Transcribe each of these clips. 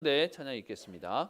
네, 찬양 읽겠습니다.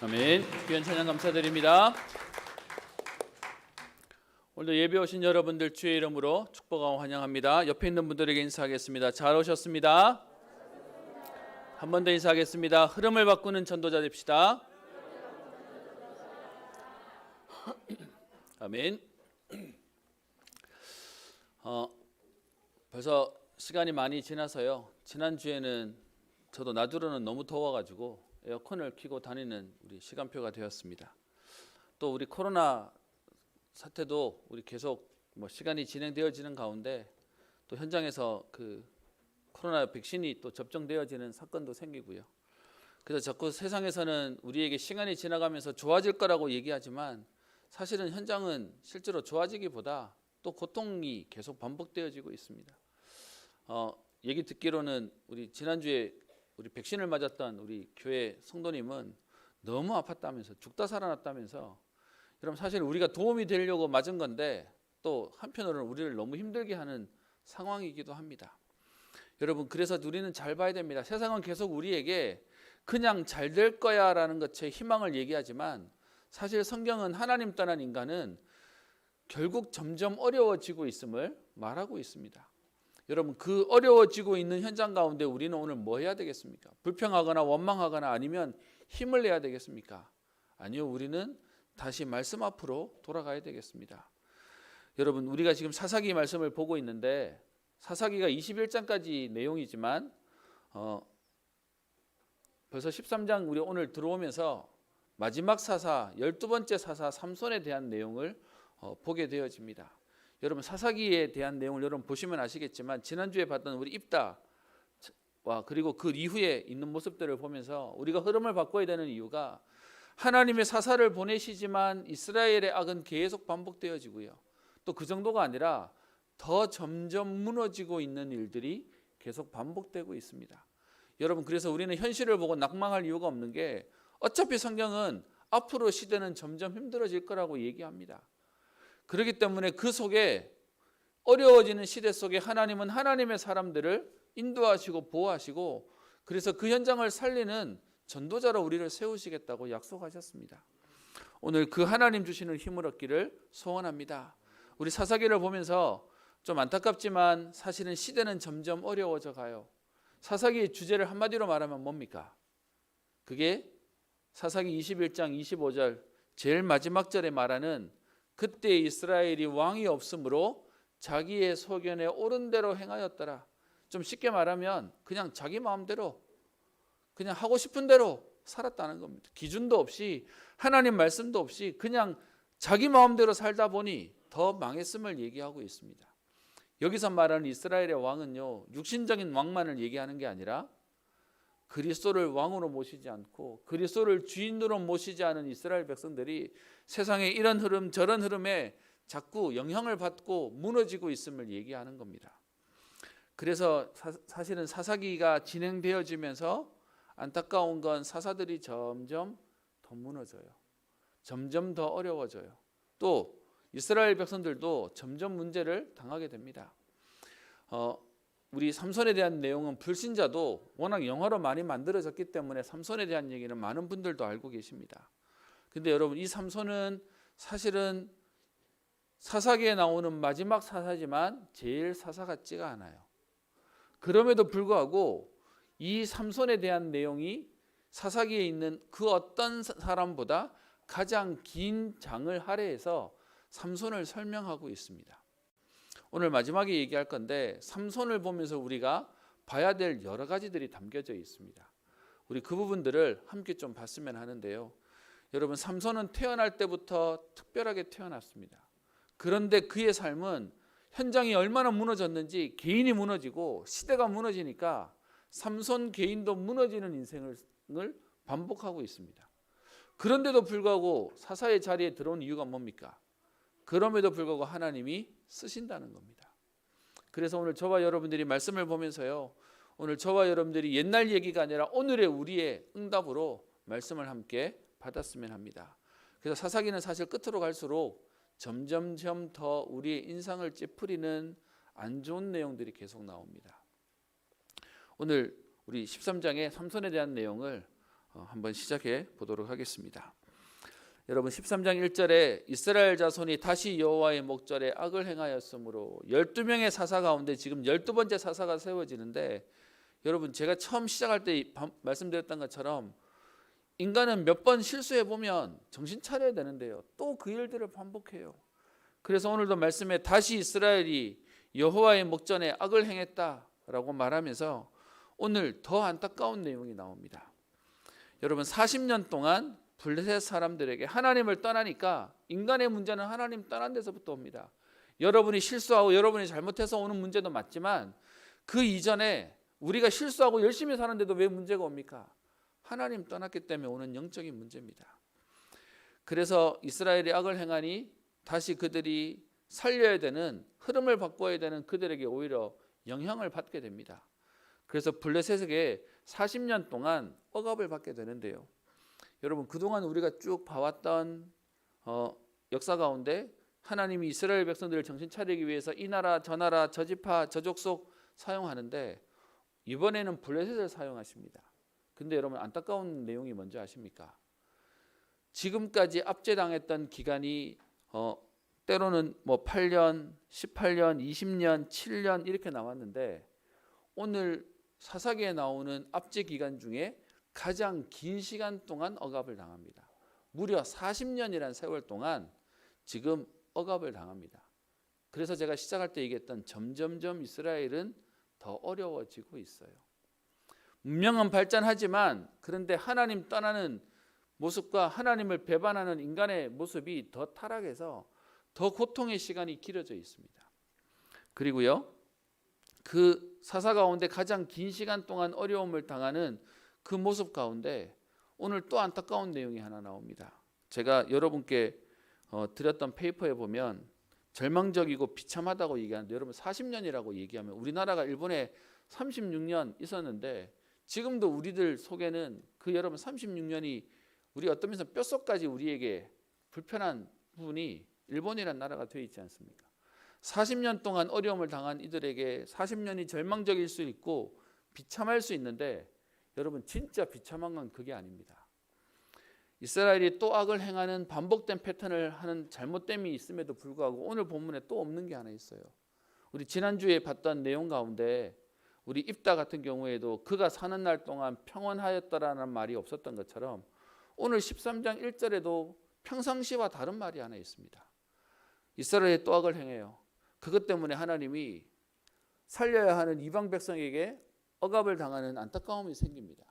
아멘. 귀한 찬양 감사드립니다. 오늘도 예배 오신 여러분들 주의 이름으로 축복하고 환영합니다. 옆에 있는 분들에게 인사하겠습니다. 잘 오셨습니다. 한 번 더 인사하겠습니다. 흐름을 바꾸는 전도자 됩시다. 아멘. 벌써 시간이 많이 지나서요. 지난주에는 저도 나주로는 너무 더워가지고 에어컨을 켜고 다니는 우리 시간표가 되었습니다. 또 우리 코로나 사태도 우리 계속 시간이 진행되어지는 가운데 또 현장에서 그 코로나 백신이 또 접종되어지는 사건도 생기고요. 그래서 자꾸 세상에서는 우리에게 시간이 지나가면서 좋아질 거라고 얘기하지만 사실은 현장은 실제로 좋아지기보다 또 고통이 계속 반복되어지고 있습니다. 얘기 듣기로는 우리 지난주에 우리 백신을 맞았던 우리 교회 성도님은 너무 아팠다면서 죽다 살아났다면서 여러분 사실 우리가 도움이 되려고 맞은 건데 또 한편으로는 우리를 너무 힘들게 하는 상황이기도 합니다. 여러분 그래서 우리는 잘 봐야 됩니다. 세상은 계속 우리에게 그냥 잘 될 거야 라는 것에 희망을 얘기하지만 사실 성경은 하나님 떠난 인간은 결국 점점 어려워지고 있음을 말하고 있습니다. 여러분 그 어려워지고 있는 현장 가운데 우리는 오늘 뭐 해야 되겠습니까? 불평하거나 원망하거나 아니면 힘을 내야 되겠습니까? 아니요, 우리는 다시 말씀 앞으로 돌아가야 되겠습니다. 여러분 우리가 지금 사사기 말씀을 보고 있는데 사사기가 21장까지 내용이지만 벌써 13장 우리 오늘 들어오면서 마지막 사사 12번째 사사 삼손에 대한 내용을 보게 되어집니다. 여러분 사사기에 대한 내용을 여러분 보시면 아시겠지만 지난주에 봤던 우리 입다와 그리고 그 이후에 있는 모습들을 보면서 우리가 흐름을 바꿔야 되는 이유가 하나님의 사사를 보내시지만 이스라엘의 악은 계속 반복되어지고요. 또 그 정도가 아니라 더 점점 무너지고 있는 일들이 계속 반복되고 있습니다. 여러분 그래서 우리는 현실을 보고 낙망할 이유가 없는 게 어차피 성경은 앞으로 시대는 점점 힘들어질 거라고 얘기합니다. 그렇기 때문에 그 속에 어려워지는 시대 속에 하나님은 하나님의 사람들을 인도하시고 보호하시고 그래서 그 현장을 살리는 전도자로 우리를 세우시겠다고 약속하셨습니다. 오늘 그 하나님 주시는 힘을 얻기를 소원합니다. 우리 사사기를 보면서 좀 안타깝지만 사실은 시대는 점점 어려워져 가요. 사사기의 주제를 한마디로 말하면 뭡니까? 그게 사사기 21장 25절 제일 마지막 절에 말하는 그때 이스라엘이 왕이 없으므로 자기의 소견에 옳은 대로 행하였더라. 좀 쉽게 말하면 그냥 자기 마음대로 그냥 하고 싶은 대로 살았다는 겁니다. 기준도 없이 하나님 말씀도 없이 그냥 자기 마음대로 살다 보니 더 망했음을 얘기하고 있습니다. 여기서 말하는 이스라엘의 왕은요 육신적인 왕만을 얘기하는 게 아니라 그리스도를 왕으로 모시지 않고 그리스도를 주인으로 모시지 않은 이스라엘 백성들이 세상의 이런 흐름 저런 흐름에 자꾸 영향을 받고 무너지고 있음을 얘기하는 겁니다. 그래서 사실은 사사기가 진행되어지면서 안타까운 건 사사들이 점점 더 무너져요. 점점 더 어려워져요. 또 이스라엘 백성들도 점점 문제를 당하게 됩니다. 우리 삼손에 대한 내용은 불신자도 워낙 영화로 많이 만들어졌기 때문에 삼손에 대한 얘기는 많은 분들도 알고 계십니다. 근데 여러분 이 삼손은 사실은 사사기에 나오는 마지막 사사지만 제일 사사 같지가 않아요. 그럼에도 불구하고 이 삼손에 대한 내용이 사사기에 있는 그 어떤 사람보다 가장 긴 장을 할애해서 삼손을 설명하고 있습니다. 오늘 마지막에 얘기할 건데 삼손을 보면서 우리가 봐야 될 여러 가지들이 담겨져 있습니다. 우리 그 부분들을 함께 좀 봤으면 하는데요. 여러분 삼손은 태어날 때부터 특별하게 태어났습니다. 그런데 그의 삶은 현장이 얼마나 무너졌는지 개인이 무너지고 시대가 무너지니까 삼손 개인도 무너지는 인생을 반복하고 있습니다. 그런데도 불구하고 사사의 자리에 들어온 이유가 뭡니까? 그럼에도 불구하고 하나님이 쓰신다는 겁니다. 그래서 오늘 저와 여러분들이 말씀을 보면서요. 오늘 저와 여러분들이 옛날 얘기가 아니라 오늘의 우리의 응답으로 말씀을 함께 받았으면 합니다. 그래서 사사기는 사실 끝으로 갈수록 점점점 더 우리의 인상을 찌푸리는 안 좋은 내용들이 계속 나옵니다. 오늘 우리 13장의 삼손에 대한 내용을 한번 시작해 보도록 하겠습니다. 여러분 13장 1절에 이스라엘 자손이 다시 여호와의 목전에 악을 행하였으므로 12명의 사사 가운데 지금 12번째 사사가 세워지는데 여러분 제가 처음 시작할 때 말씀드렸던 것처럼 인간은 몇 번 실수해 보면 정신 차려야 되는데요. 또 그 일들을 반복해요. 그래서 오늘도 말씀에 다시 이스라엘이 여호와의 목전에 악을 행했다라고 말하면서 오늘 더 안타까운 내용이 나옵니다. 여러분 40년 동안 블레셋 사람들에게 하나님을 떠나니까 인간의 문제는 하나님 떠난 데서부터 옵니다. 여러분이 실수하고 여러분이 잘못해서 오는 문제도 맞지만 그 이전에 우리가 실수하고 열심히 사는데도 왜 문제가 옵니까? 하나님 떠났기 때문에 오는 영적인 문제입니다. 그래서 이스라엘이 악을 행하니 다시 그들이 살려야 되는 흐름을 바꿔야 되는 그들에게 오히려 영향을 받게 됩니다. 그래서 블레셋에게 40년 동안 억압을 받게 되는데요. 여러분, 그동안 우리가 쭉 봐왔던 역사 가운데 하나님이 이스라엘 백성들을 정신 차리기 위해서 이 나라 저 나라 저 지파 저 족속 사용하는데 이번에는 블레셋을 사용하십니다. 근데 여러분, 안타까운 내용이 뭔지 아십니까? 지금까지 압제당했던 기간이 때로는 8년, 18년, 20년, 7년 이렇게 나왔는데 오늘 사사기에 나오는 압제 기간 중에 가장 긴 시간 동안 억압을 당합니다. 무려 40년이라는 세월 동안 지금 억압을 당합니다. 그래서 제가 시작할 때 얘기했던 점점점 이스라엘은 더 어려워지고 있어요. 문명은 발전하지만 그런데 하나님 떠나는 모습과 하나님을 배반하는 인간의 모습이 더 타락해서 더 고통의 시간이 길어져 있습니다. 그리고요, 그 사사 가운데 가장 긴 시간 동안 어려움을 당하는 그 모습 가운데 오늘 또 안타까운 내용이 하나 나옵니다. 제가 여러분께 드렸던 페이퍼에 보면 절망적이고 비참하다고 얘기하는데, 여러분 40년이라고 얘기하면 우리나라가 일본에 36년 있었는데 지금도 우리들 속에는 그 여러분 36년이 우리 어떤 면에서 뼛속까지 우리에게 불편한 부분이 일본이라는 나라가 되어 있지 않습니까? 40년 동안 어려움을 당한 이들에게 40년이 절망적일 수 있고 비참할 수 있는데, 여러분 진짜 비참한 건 그게 아닙니다. 이스라엘이 또 악을 행하는 반복된 패턴을 하는 잘못됨이 있음에도 불구하고 오늘 본문에 또 없는 게 하나 있어요. 우리 지난주에 봤던 내용 가운데 우리 입다 같은 경우에도 그가 사는 날 동안 평온하였더라는 말이 없었던 것처럼 오늘 13장 1절에도 평상시와 다른 말이 하나 있습니다. 이스라엘이 또 악을 행해요. 그것 때문에 하나님이 살려야 하는 이방 백성에게 억압을 당하는 안타까움이 생깁니다.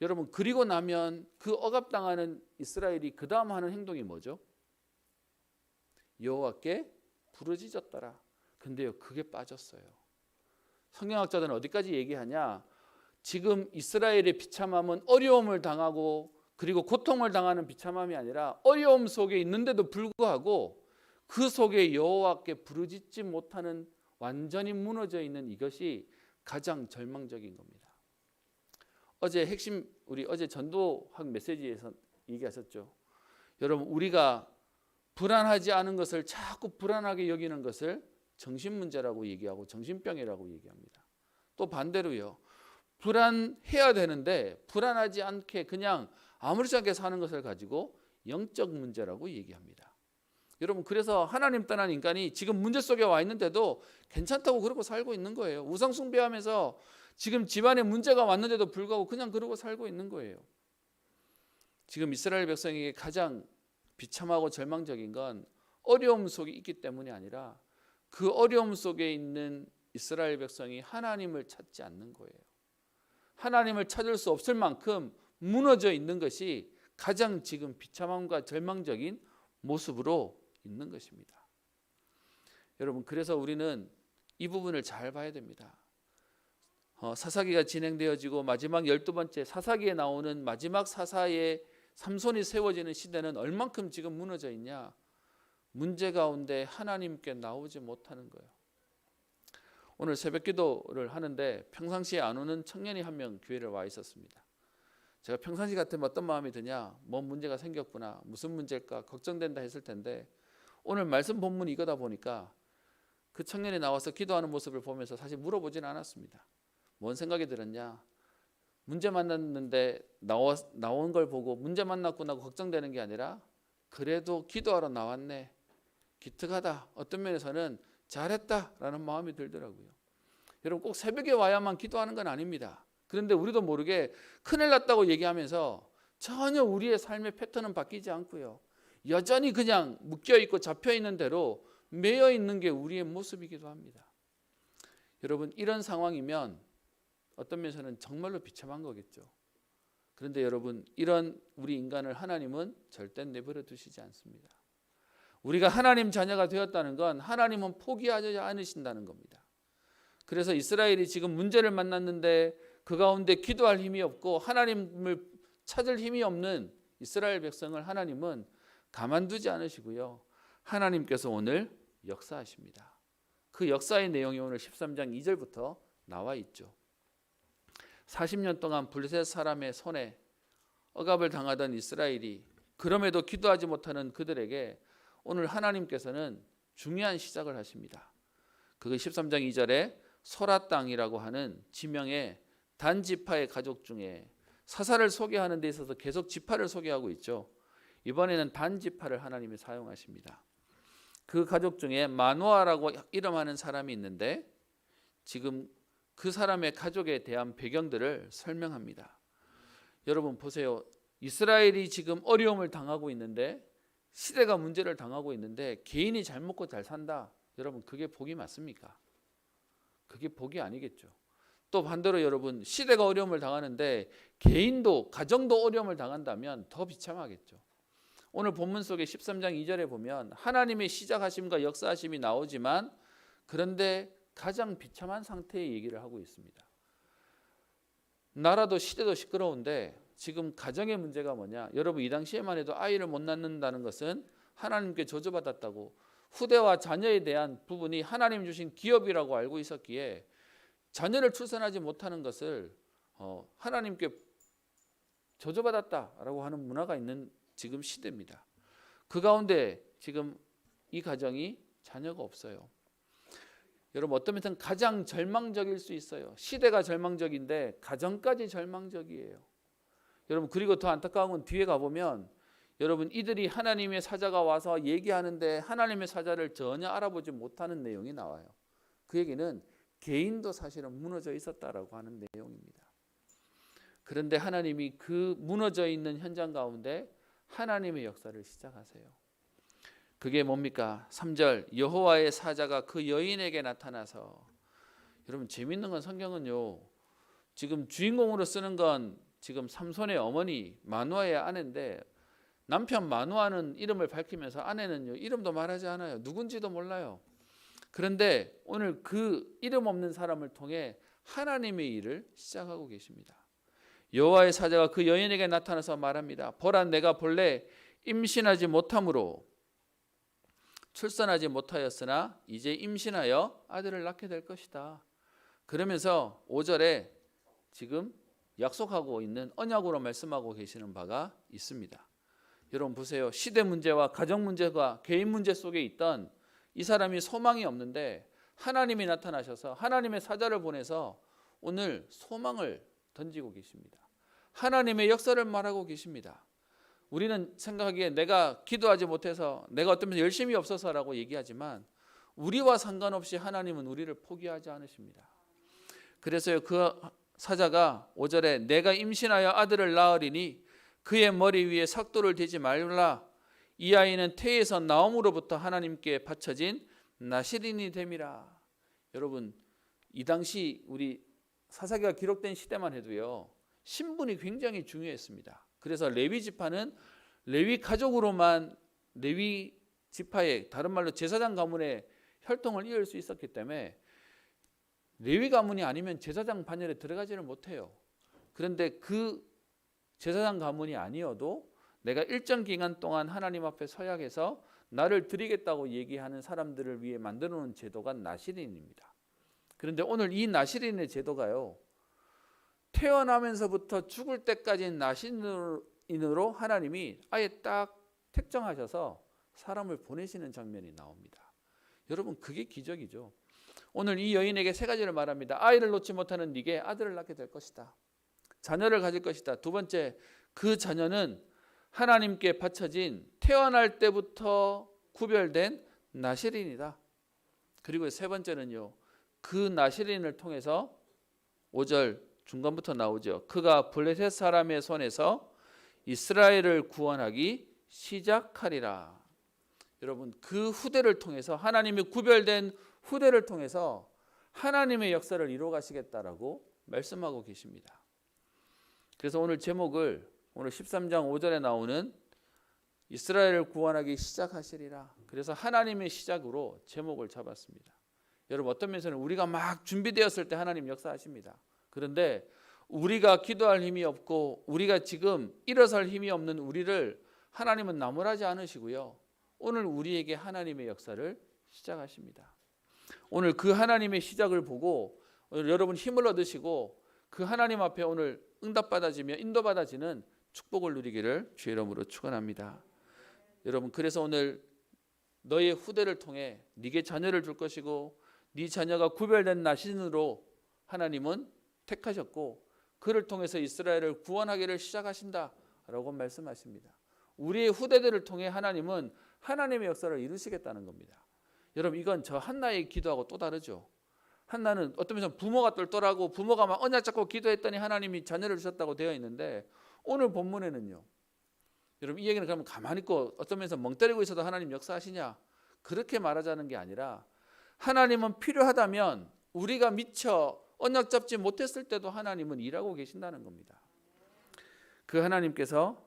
여러분, 그리고 나면 그 억압당하는 이스라엘이 그 다음 하는 행동이 뭐죠? 여호와께 부르짖었더라. 근데요, 그게 빠졌어요. 성경학자들은 어디까지 얘기하냐? 지금 이스라엘의 비참함은 어려움을 당하고 그리고 고통을 당하는 비참함이 아니라 어려움 속에 있는데도 불구하고 그 속에 여호와께 부르짖지 못하는 완전히 무너져 있는 이것이 가장 절망적인 겁니다. 어제 핵심 우리 어제 전도학 메시지에서 얘기하셨죠. 여러분, 우리가 불안하지 않은 것을 자꾸 불안하게 여기는 것을 정신문제라고 얘기하고 정신병이라고 얘기합니다. 또 반대로요, 불안해야 되는데 불안하지 않게 그냥 아무렇지 않게 사는 것을 가지고 영적 문제라고 얘기합니다. 여러분, 그래서 하나님 떠난 인간이 지금 문제 속에 와 있는데도 괜찮다고 그러고 살고 있는 거예요. 우상 숭배하면서 지금 집안에 문제가 왔는데도 불구하고 그냥 그러고 살고 있는 거예요. 지금 이스라엘 백성에게 가장 비참하고 절망적인 건 어려움 속에 있기 때문이 아니라 그 어려움 속에 있는 이스라엘 백성이 하나님을 찾지 않는 거예요. 하나님을 찾을 수 없을 만큼 무너져 있는 것이 가장 지금 비참함과 절망적인 모습으로 있는 것입니다. 여러분, 그래서 우리는 이 부분을 잘 봐야 됩니다. 사사기가 진행되어지고 마지막 12번째 사사기에 나오는 마지막 사사의 삼손이 세워지는 시대는 얼만큼 지금 무너져 있냐? 문제 가운데 하나님께 나오지 못하는 거예요. 오늘 새벽 기도를 하는데 평상시에 안 오는 청년이 한 명 교회를 와 있었습니다. 제가 평상시 같으면 어떤 마음이 드냐? 뭔 문제가 생겼구나. 무슨 문제일까? 걱정된다 했을 텐데 오늘 말씀 본문이 이거다 보니까 그 청년이 나와서 기도하는 모습을 보면서 사실 물어보지는 않았습니다. 뭔 생각이 들었냐? 문제 만났는데 나온 걸 보고 문제 만났구나 하고 걱정되는 게 아니라 그래도 기도하러 나왔네. 기특하다. 어떤 면에서는 잘했다라는 마음이 들더라고요. 여러분, 꼭 새벽에 와야만 기도하는 건 아닙니다. 그런데 우리도 모르게 큰일 났다고 얘기하면서 전혀 우리의 삶의 패턴은 바뀌지 않고요. 여전히 그냥 묶여있고 잡혀있는 대로 매여있는 게 우리의 모습이기도 합니다. 여러분, 이런 상황이면 어떤 면에서는 정말로 비참한 거겠죠. 그런데 여러분, 이런 우리 인간을 하나님은 절대 내버려 두시지 않습니다. 우리가 하나님 자녀가 되었다는 건 하나님은 포기하지 않으신다는 겁니다. 그래서 이스라엘이 지금 문제를 만났는데 그 가운데 기도할 힘이 없고 하나님을 찾을 힘이 없는 이스라엘 백성을 하나님은 가만두지 않으시고요. 하나님께서 오늘 역사하십니다. 그 역사의 내용이 오늘 13장 2절부터 나와 있죠. 40년 동안 블레셋 사람의 손에 억압을 당하던 이스라엘이 그럼에도 기도하지 못하는 그들에게 오늘 하나님께서는 중요한 시작을 하십니다. 그게 13장 2절에 소라 땅이라고 하는 지명의 단 지파의 가족 중에 사사를 소개하는 데 있어서 계속 지파를 소개하고 있죠. 이번에는 단 지파를 하나님이 사용하십니다. 그 가족 중에 마노아라고 이름하는 사람이 있는데 지금 그 사람의 가족에 대한 배경들을 설명합니다. 여러분 보세요. 이스라엘이 지금 어려움을 당하고 있는데 시대가 문제를 당하고 있는데 개인이 잘 먹고 잘 산다. 여러분 그게 복이 맞습니까? 그게 복이 아니겠죠. 또 반대로 여러분 시대가 어려움을 당하는데 개인도 가정도 어려움을 당한다면 더 비참하겠죠. 오늘 본문 속에 13장 2절에 보면 하나님의 시작하심과 역사하심이 나오지만 그런데 가장 비참한 상태의 얘기를 하고 있습니다. 나라도 시대도 시끄러운데 지금 가정의 문제가 뭐냐? 여러분 이 당시에만 해도 아이를 못 낳는다는 것은 하나님께 저주받았다고 후대와 자녀에 대한 부분이 하나님 주신 기업이라고 알고 있었기에 자녀를 출산하지 못하는 것을 하나님께 저주받았다라고 하는 문화가 있는 지금 시대입니다. 그 가운데 지금 이 가정이 자녀가 없어요. 여러분 어떤 면에서는 가장 절망적일 수 있어요. 시대가 절망적인데 가정까지 절망적이에요. 여러분 그리고 더 안타까운 건 뒤에 가보면 여러분 이들이 하나님의 사자가 와서 얘기하는데 하나님의 사자를 전혀 알아보지 못하는 내용이 나와요. 그 얘기는 개인도 사실은 무너져 있었다라고 하는 내용입니다. 그런데 하나님이 그 무너져 있는 현장 가운데 하나님의 역사를 시작하세요. 그게 뭡니까? 3절 여호와의 사자가 그 여인에게 나타나서 여러분 재밌는 건 성경은요. 지금 주인공으로 쓰는 건 지금 삼손의 어머니 마누아의 아내인데 남편 마누아는 이름을 밝히면서 아내는요. 이름도 말하지 않아요. 누군지도 몰라요. 그런데 오늘 그 이름 없는 사람을 통해 하나님의 일을 시작하고 계십니다. 여호와의 사자가 그 여인에게 나타나서 말합니다. 보라 내가 본래 임신하지 못함으로 출산하지 못하였으나 이제 임신하여 아들을 낳게 될 것이다. 그러면서 5절에 지금 약속하고 있는 언약으로 말씀하고 계시는 바가 있습니다. 여러분 보세요. 시대 문제와 가정 문제와 개인 문제 속에 있던 이 사람이 소망이 없는데 하나님이 나타나셔서 하나님의 사자를 보내서 오늘 소망을 던지고 계십니다. 하나님의 역사를 말하고 계십니다. 우리는 생각하기에 내가 기도하지 못해서 내가 어떤 면에서 열심히 없어서라고 얘기하지만 우리와 상관없이 하나님은 우리를 포기하지 않으십니다. 그래서 그 사자가 5절에 내가 임신하여 아들을 낳으리니 그의 머리 위에 삭도를 대지 말라. 이 아이는 태에서 나옴으로부터 하나님께 바쳐진 나실인이 됨이라. 여러분 이 당시 우리 사사기가 기록된 시대만 해도요. 신분이 굉장히 중요했습니다. 그래서 레위 지파는 레위 가족으로만 레위 지파의 다른 말로 제사장 가문의 혈통을 이을 수 있었기 때문에 레위 가문이 아니면 제사장 반열에 들어가지를 못해요. 그런데 그 제사장 가문이 아니어도 내가 일정 기간 동안 하나님 앞에 서약해서 나를 드리겠다고 얘기하는 사람들을 위해 만들어 놓은 제도가 나실인입니다. 그런데 오늘 이 나실인의 제도가요. 태어나면서부터 죽을 때까지 나실인으로 하나님이 아예 딱 특정하셔서 사람을 보내시는 장면이 나옵니다. 여러분 그게 기적이죠. 오늘 이 여인에게 세 가지를 말합니다. 아이를 놓지 못하는 네게 아들을 낳게 될 것이다. 자녀를 가질 것이다. 두 번째, 그 자녀는 하나님께 바쳐진 태어날 때부터 구별된 나실인이다. 그리고 세 번째는요. 그 나실인을 통해서 5절 중간부터 나오죠. 그가 블레셋 사람의 손에서 이스라엘을 구원하기 시작하리라. 여러분 그 후대를 통해서 하나님이 구별된 후대를 통해서 하나님의 역사를 이루어 가시겠다라고 말씀하고 계십니다. 그래서 오늘 제목을 오늘 13장 5절에 나오는 이스라엘을 구원하기 시작하시리라. 그래서 하나님의 시작으로 제목을 잡았습니다. 여러분 어떤 면에서는 우리가 막 준비되었을 때 하나님 역사하십니다. 그런데 우리가 기도할 힘이 없고 우리가 지금 일어설 힘이 없는 우리를 하나님은 나무라지 않으시고요. 오늘 우리에게 하나님의 역사를 시작하십니다. 오늘 그 하나님의 시작을 보고 오늘 여러분 힘을 얻으시고 그 하나님 앞에 오늘 응답받아지며 인도받아지는 축복을 누리기를 주의 이름으로 축원합니다. 여러분, 그래서 오늘 너의 후대를 통해 네게 자녀를 줄 것이고 네 자녀가 구별된 나신으로 하나님은 택하셨고 그를 통해서 이스라엘을 구원하기를 시작하신다라고 말씀하십니다. 우리의 후대들을 통해 하나님은 하나님의 역사를 이루시겠다는 겁니다. 여러분, 이건 저 한나의 기도하고 또 다르죠. 한나는 어떤 면에서 부모가 똘똘하고 부모가 막 언약 잡고 기도했더니 하나님이 자녀를 주셨다고 되어 있는데, 오늘 본문에는요, 여러분 이 얘기는 그러면 가만히 있고 어떤 면에서 멍 때리고 있어도 하나님 역사하시냐, 그렇게 말하자는 게 아니라 하나님은 필요하다면 우리가 미처 언약 잡지 못했을 때도 하나님은 일하고 계신다는 겁니다. 그 하나님께서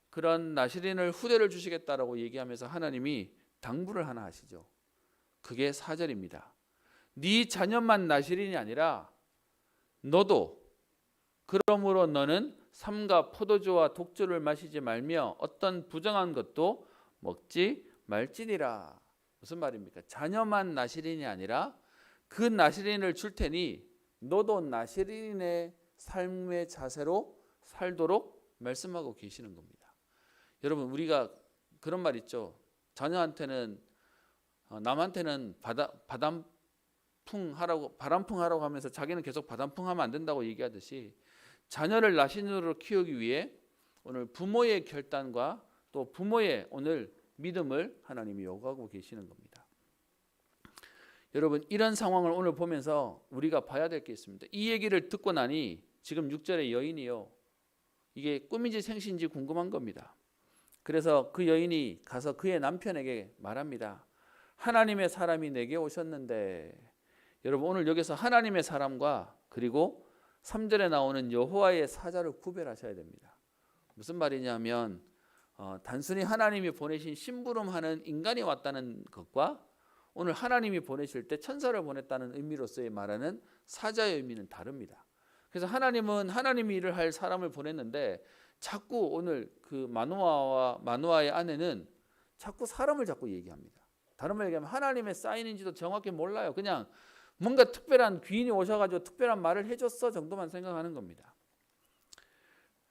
그런 나시린을 후대를 주시겠다라고 얘기하면서 하나님이 당부를 하나 하시죠. 그게 4절입니다. 네 자녀만 나시린이 아니라 너도, 그러므로 너는 삼가 포도주와 독주를 마시지 말며 어떤 부정한 것도 먹지 말지니라. 무슨 말입니까? 자녀만 나시린이 아니라 그 나시린을 줄 테니 너도 나시린의 삶의 자세로 살도록 말씀하고 계시는 겁니다. 여러분, 우리가 그런 말 있죠. 자녀한테는 남한테는 바람풍하라고 하면서 자기는 계속 바람풍하면 안 된다고 얘기하듯이, 자녀를 나신으로 키우기 위해 오늘 부모의 결단과 또 부모의 오늘 믿음을 하나님이 요구하고 계시는 겁니다. 여러분, 이런 상황을 오늘 보면서 우리가 봐야 될 게 있습니다. 이 얘기를 듣고 나니 지금 6절의 여인이요, 이게 꿈인지 생시인지 궁금한 겁니다. 그래서 그 여인이 가서 그의 남편에게 말합니다. 하나님의 사람이 내게 오셨는데. 여러분, 오늘 여기서 하나님의 사람과 그리고 3절에 나오는 여호와의 사자를 구별하셔야 됩니다. 무슨 말이냐면 단순히 하나님이 보내신 심부름하는 인간이 왔다는 것과 오늘 하나님이 보내실 때 천사를 보냈다는 의미로서의 말하는 사자의 의미는 다릅니다. 그래서 하나님은 하나님이 일을 할 사람을 보냈는데 자꾸 오늘 그 마누아의 아내는 자꾸 사람을 자꾸 얘기합니다. 다른 말로 얘기하면 하나님의 사인인지도 정확히 몰라요. 그냥 뭔가 특별한 귀인이 오셔가지고 특별한 말을 해줬어 정도만 생각하는 겁니다.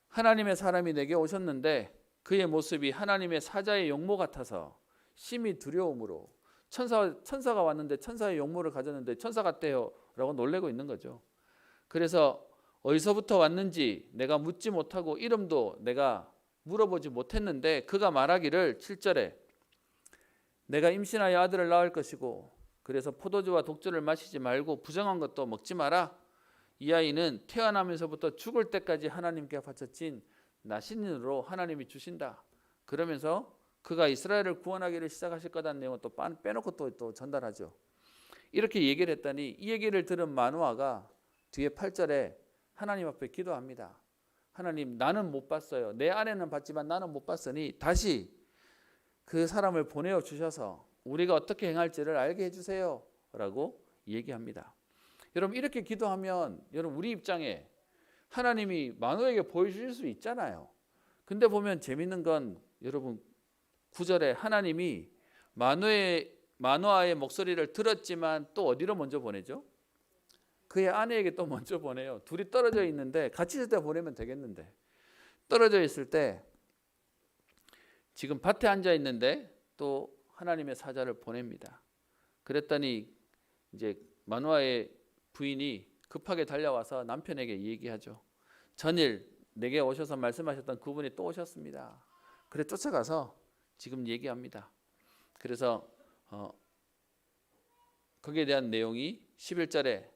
하나님의 사람이 내게 오셨는데 그의 모습이 하나님의 사자의 용모 같아서 심히 두려움으로, 천사가 왔는데 천사의 용모를 가졌는데 천사 같대요 라고 놀래고 있는 거죠. 그래서 어디서부터 왔는지 내가 묻지 못하고 이름도 내가 물어보지 못했는데 그가 말하기를 7절에 내가 임신하여 아들을 낳을 것이고 그래서 포도주와 독주를 마시지 말고 부정한 것도 먹지 마라. 이 아이는 태어나면서부터 죽을 때까지 하나님께 바쳐진 나신으로 하나님이 주신다. 그러면서 그가 이스라엘을 구원하기를 시작하실 거다는 내용을 또 빼놓고 또 전달하죠. 이렇게 얘기를 했더니 이 얘기를 들은 마누아가 뒤에 8절에 하나님 앞에 기도합니다. 하나님, 나는 못 봤어요. 내 아내는 봤지만 나는 못 봤으니 다시 그 사람을 보내어 주셔서 우리가 어떻게 행할지를 알게 해주세요 라고 얘기합니다. 여러분, 이렇게 기도하면 여러분 우리 입장에 하나님이 마누아에게 보여주실 수 있잖아요. 근데 보면 재밌는 건 여러분 9절에 하나님이 마누아의 목소리를 들었지만 또 어디로 먼저 보내죠? 그의 아내에게 또 먼저 보내요. 둘이 떨어져 있는데 같이 있을 때 보내면 되겠는데, 떨어져 있을 때 지금 밭에 앉아 있는데 또 하나님의 사자를 보냅니다. 그랬더니 이제 마누아의 부인이 급하게 달려와서 남편에게 얘기하죠. 전일 내게 오셔서 말씀하셨던 그분이 또 오셨습니다. 그래 쫓아가서 지금 얘기합니다. 그래서 거기에 대한 내용이 11절에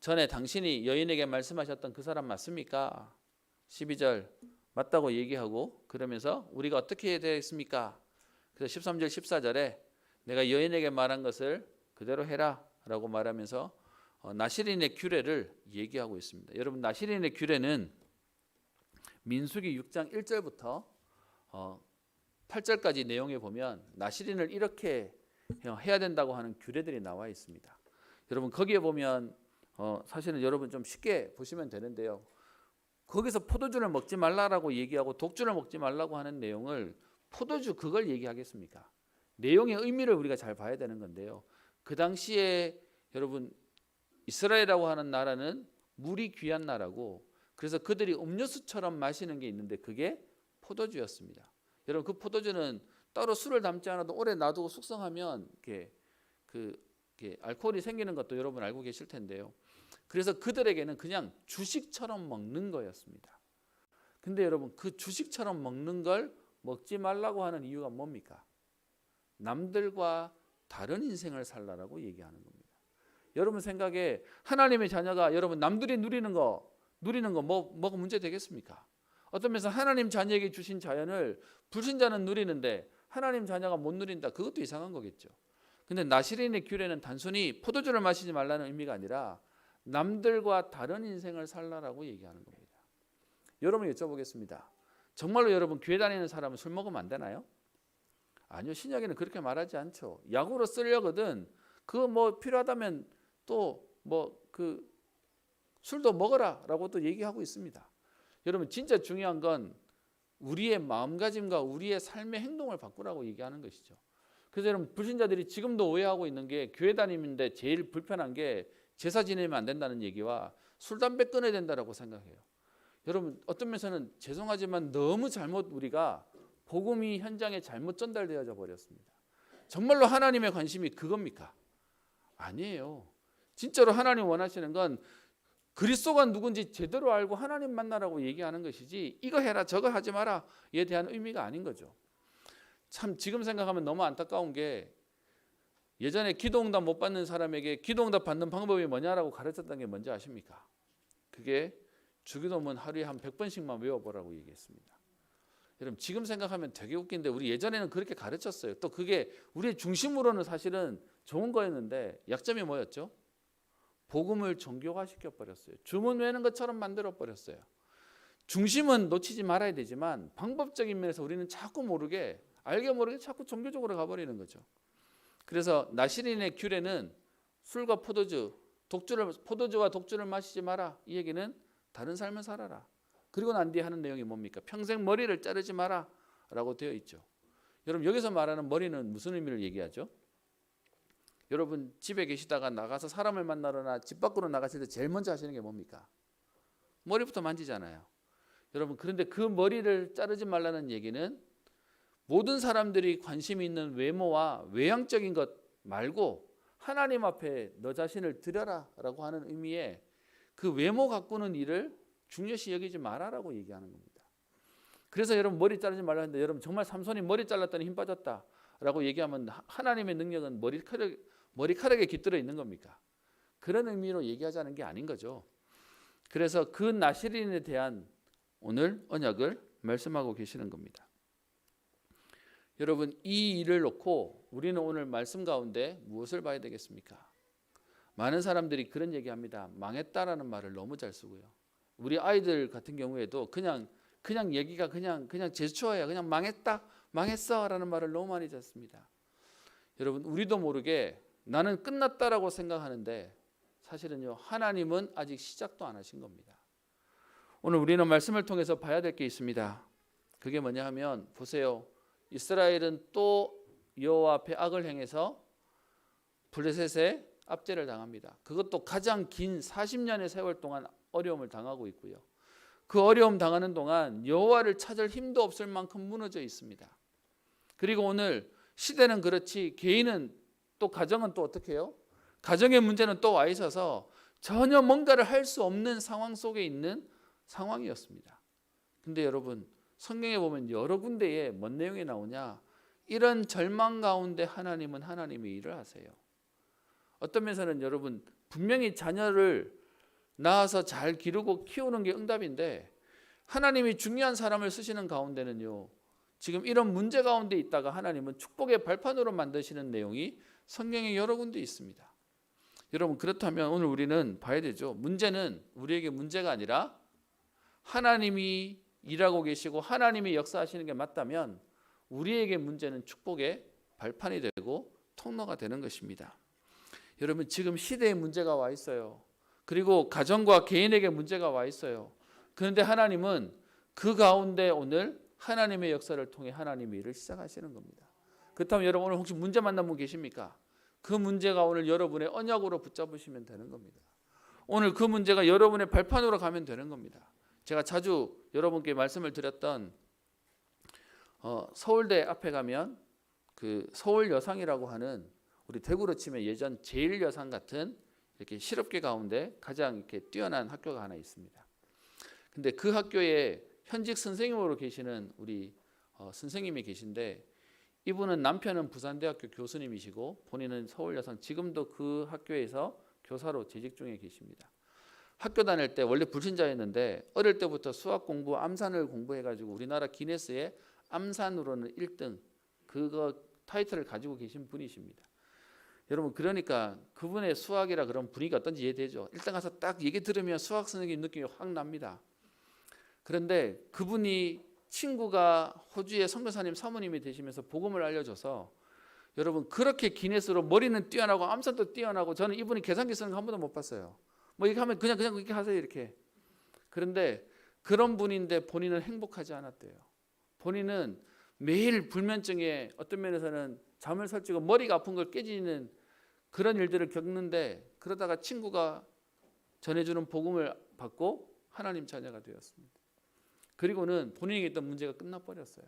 전에 당신이 여인에게 말씀하셨던 그 사람 맞습니까? 12절 맞다고 얘기하고 그러면서 우리가 어떻게 해야 되겠습니까? 그래서 13절 14절에 내가 여인에게 말한 것을 그대로 해라 라고 말하면서 나시린의 규례를 얘기하고 있습니다. 여러분, 나시린의 규례는 민수기 6장 1절부터 8절까지 내용에 보면 나시린을 이렇게 해야 된다고 하는 규례들이 나와 있습니다. 여러분, 거기에 보면 사실은 여러분 좀 쉽게 보시면 되는데요. 거기서 포도주를 먹지 말라라고 얘기하고 독주를 먹지 말라고 하는 내용을 포도주 그걸 얘기하겠습니까? 내용의 의미를 우리가 잘 봐야 되는 건데요. 그 당시에 여러분 이스라엘이라고 하는 나라는 물이 귀한 나라고 그래서 그들이 음료수처럼 마시는 게 있는데 그게 포도주였습니다. 여러분 그 포도주는 따로 술을 담지 않아도 오래 놔두고 숙성하면 이렇게 알코올이 생기는 것도 여러분 알고 계실 텐데요. 그래서 그들에게는 그냥 주식처럼 먹는 거였습니다. 근데 여러분 그 주식처럼 먹는 걸 먹지 말라고 하는 이유가 뭡니까? 남들과 다른 인생을 살라라고 얘기하는 겁니다. 여러분 생각에 하나님의 자녀가 여러분 남들이 누리는 거 뭐가 문제 되겠습니까? 어떤 면에서 하나님 자녀에게 주신 자연을 불신자는 누리는데 하나님 자녀가 못 누린다. 그것도 이상한 거겠죠. 근데 나시린의 규례는 단순히 포도주를 마시지 말라는 의미가 아니라 남들과 다른 인생을 살라라고 얘기하는 겁니다. 여러분 여쭤보겠습니다. 정말로 여러분 교회 다니는 사람은 술 먹으면 안 되나요? 아니요. 신약에는 그렇게 말하지 않죠. 약으로 쓰려거든 그거 뭐 필요하다면 또 술도 먹어라라고 또 얘기하고 있습니다. 여러분 진짜 중요한 건 우리의 마음가짐과 우리의 삶의 행동을 바꾸라고 얘기하는 것이죠. 그래서 여러분 불신자들이 지금도 오해하고 있는 게 교회 다니는데 제일 불편한 게 제사 지내면 안 된다는 얘기와 술 담배 끊어야 된다라고 생각해요. 여러분 어떤 면에서는 죄송하지만 너무 잘못 우리가 복음이 현장에 잘못 전달되어져 버렸습니다. 정말로 하나님의 관심이 그겁니까? 아니에요. 진짜로 하나님 원하시는 건 그리스도가 누군지 제대로 알고 하나님 만나라고 얘기하는 것이지 이거 해라 저거 하지 마라에 대한 의미가 아닌 거죠. 참 지금 생각하면 너무 안타까운 게 예전에 기도응답 못 받는 사람에게 기도응답 받는 방법이 뭐냐라고 가르쳤던 게 뭔지 아십니까? 그게 주기도문 하루에 한 100번씩만 외워보라고 얘기했습니다. 여러분 지금 생각하면 되게 웃긴데 우리 예전에는 그렇게 가르쳤어요. 또 그게 우리의 중심으로는 사실은 좋은 거였는데 약점이 뭐였죠? 복음을 종교화 시켜버렸어요. 주문 외는 것처럼 만들어버렸어요. 중심은 놓치지 말아야 되지만 방법적인 면에서 우리는 자꾸 모르게 알게 모르게 자꾸 종교적으로 가버리는 거죠. 그래서 나시린의 규례는 술과 포도주와 독주를 마시지 마라. 이 얘기는 다른 삶을 살아라. 그리고 난 뒤에 하는 내용이 뭡니까? 평생 머리를 자르지 마라 라고 되어 있죠. 여러분 여기서 말하는 머리는 무슨 의미를 얘기하죠? 여러분 집에 계시다가 나가서 사람을 만나거나 집 밖으로 나가실 때 제일 먼저 하시는 게 뭡니까? 머리부터 만지잖아요. 여러분 그런데 그 머리를 자르지 말라는 얘기는 모든 사람들이 관심이 있는 외모와 외향적인 것 말고 하나님 앞에 너 자신을 드려라 라고 하는 의미의 그 외모 가꾸는 일을 중요시 여기지 마라라고 얘기하는 겁니다. 그래서 여러분 머리 자르지 말라 했는데 여러분 정말 삼손이 머리 잘랐더니 힘 빠졌다라고 얘기하면 하나님의 능력은 머리카락에 깃들어 있는 겁니까? 그런 의미로 얘기하자는 게 아닌 거죠. 그래서 그 나시린에 대한 오늘 언약을 말씀하고 계시는 겁니다. 여러분 이 일을 놓고 우리는 오늘 말씀 가운데 무엇을 봐야 되겠습니까? 많은 사람들이 그런 얘기합니다. 망했다라는 말을 너무 잘 쓰고요. 우리 아이들 같은 경우에도 그냥 얘기가 그냥 제스처예요. 그냥 망했어라는 말을 너무 많이 듣습니다. 여러분 우리도 모르게 나는 끝났다라고 생각하는데 사실은요 하나님은 아직 시작도 안 하신 겁니다. 오늘 우리는 말씀을 통해서 봐야 될 게 있습니다. 그게 뭐냐 하면 보세요. 이스라엘은 또 여호와 앞에 악을 행해서 블레셋에 압제를 당합니다. 그것도 가장 긴 40년의 세월 동안 어려움을 당하고 있고요. 그 어려움 당하는 동안 여호와를 찾을 힘도 없을 만큼 무너져 있습니다. 그리고 오늘 시대는 그렇지 개인은 또 가정은 또 어떻게 해요? 가정의 문제는 또 와 있어서 전혀 뭔가를 할 수 없는 상황 속에 있는 상황이었습니다. 근데 여러분 성경에 보면 여러 군데에 뭔 내용이 나오냐? 이런 절망 가운데 하나님은 하나님의 일을 하세요. 어떤 면에서는 여러분 분명히 자녀를 낳아서 잘 기르고 키우는 게 응답인데 하나님이 중요한 사람을 쓰시는 가운데는요. 지금 이런 문제 가운데 있다가 하나님은 축복의 발판으로 만드시는 내용이 성경에 여러 군데 있습니다. 여러분 그렇다면 오늘 우리는 봐야 되죠. 문제는 우리에게 문제가 아니라 하나님이 일하고 계시고 하나님이 역사하시는 게 맞다면 우리에게 문제는 축복의 발판이 되고 통로가 되는 것입니다. 여러분 지금 시대에 문제가 와 있어요. 그리고 가정과 개인에게 문제가 와 있어요. 그런데 하나님은 그 가운데 오늘 하나님의 역사를 통해 하나님의 일을 시작하시는 겁니다. 그렇다면 여러분 오늘 혹시 문제 만난 분 계십니까? 그 문제가 오늘 여러분의 언약으로 붙잡으시면 되는 겁니다. 오늘 그 문제가 여러분의 발판으로 가면 되는 겁니다. 제가 자주 여러분께 말씀을 드렸던 서울대 앞에 가면 그 서울여상이라고 하는 우리 대구로 치면 예전 제1여상 같은 이렇게 실업계 가운데 가장 이렇게 뛰어난 학교가 하나 있습니다. 근데 그 학교에 현직 선생님으로 계시는 우리 선생님이 계신데, 이분은 남편은 부산대학교 교수님이시고 본인은 서울여상, 지금도 그 학교에서 교사로 재직 중에 계십니다. 학교 다닐 때 원래 불신자였는데 어릴 때부터 수학 공부, 암산을 공부해가지고 우리나라 기네스에 암산으로는 1등 그거 타이틀을 가지고 계신 분이십니다. 여러분, 그러니까 그분의 수학이라 그런 분위기가 어떤지 이해되죠. 일단 가서 딱 얘기 들으면 수학 선생님 느낌이 확 납니다. 그런데 그분이 친구가 호주의 선교사님 사모님이 되시면서 복음을 알려줘서, 여러분 그렇게 기네스로 머리는 뛰어나고 암산도 뛰어나고, 저는 이분이 계산기 쓰는 거 한 번도 못 봤어요. 뭐 이렇게 하면 그냥 이렇게 하세요 이렇게. 그런데 그런 분인데 본인은 행복하지 않았대요. 본인은 매일 불면증에 어떤 면에서는 잠을 설치고 머리가 아픈 걸 깨지는 그런 일들을 겪는데, 그러다가 친구가 전해주는 복음을 받고 하나님 자녀가 되었습니다. 그리고는 본인에게 있던 문제가 끝나버렸어요.